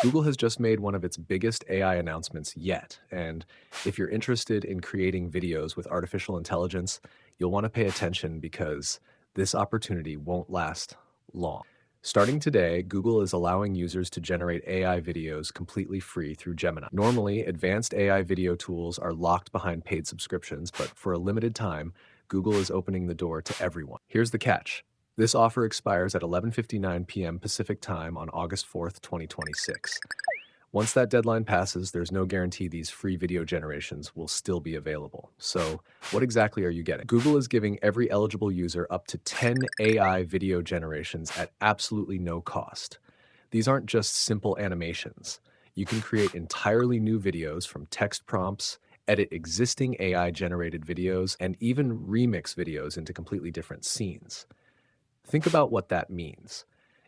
Google has just made one of its biggest AI announcements yet, and if you're interested in creating videos with artificial intelligence, you'll want to pay attention because this opportunity won't last long. Starting today, Google is allowing users to generate AI videos completely free through Gemini. Normally, advanced AI video tools are locked behind paid subscriptions, but for a limited time, Google is opening the door to everyone. Here's the catch. This offer expires at 11:59 p.m. Pacific Time on August 4th, 2026. Once that deadline passes, there's no guarantee these free video generations will still be available. So, what exactly are you getting? Google is giving every eligible user up to 10 AI video generations at absolutely no cost. These aren't just simple animations. You can create entirely new videos from text prompts, edit existing AI generated videos, and even remix videos into completely different scenes. Think about what that means.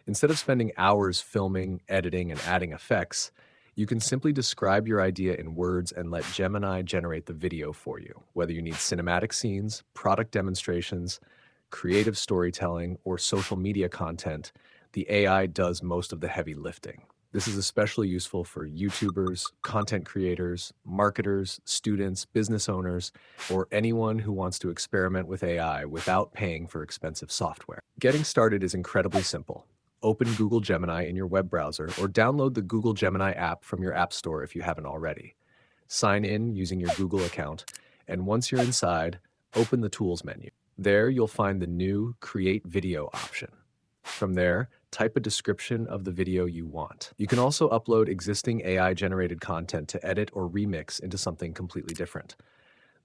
Instead of spending hours filming, editing, and adding effects, you can simply describe your idea in words and let Gemini generate the video for you. Whether you need cinematic scenes, product demonstrations, creative storytelling, or social media content, the AI does most of the heavy lifting. This is especially useful for YouTubers, content creators, marketers, students, business owners, or anyone who wants to experiment with AI without paying for expensive software. Getting started is incredibly simple. Open Google Gemini in your web browser or download the Google Gemini app from your App Store if you haven't already. Sign in using your Google account, and once you're inside, open the Tools menu. There, you'll find the new Create Video option. From there, type a description of the video you want. You can also upload existing AI-generated content to edit or remix into something completely different.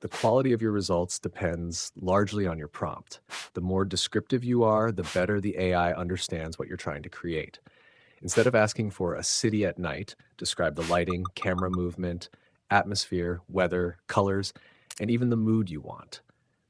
The quality of your results depends largely on your prompt. The more descriptive you are, the better the AI understands what you're trying to create. Instead of asking for a city at night, describe the lighting, camera movement, atmosphere, weather, colors, and even the mood you want.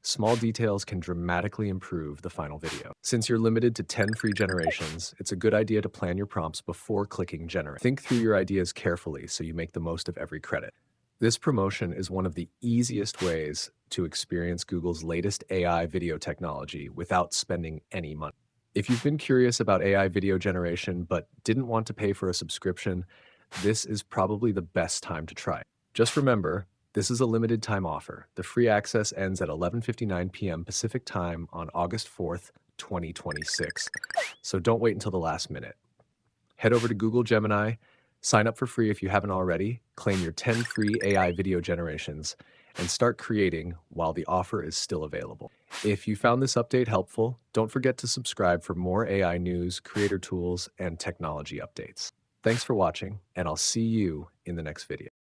Small details can dramatically improve the final video. Since you're limited to 10 free generations, it's a good idea to plan your prompts before clicking generate. Think through your ideas carefully so you make the most of every credit. This promotion is one of the easiest ways to experience Google's latest AI video technology without spending any money. If you've been curious about AI video generation but didn't want to pay for a subscription, this is probably the best time to try it. Just remember, this is a limited time offer. The free access ends at 11:59 p.m. Pacific Time on August 4th, 2026. So don't wait until the last minute. Head over to Google Gemini, sign up for free if you haven't already, claim your 10 free AI video generations, and start creating while the offer is still available. If you found this update helpful, don't forget to subscribe for more AI news, creator tools, and technology updates. Thanks for watching, and I'll see you in the next video.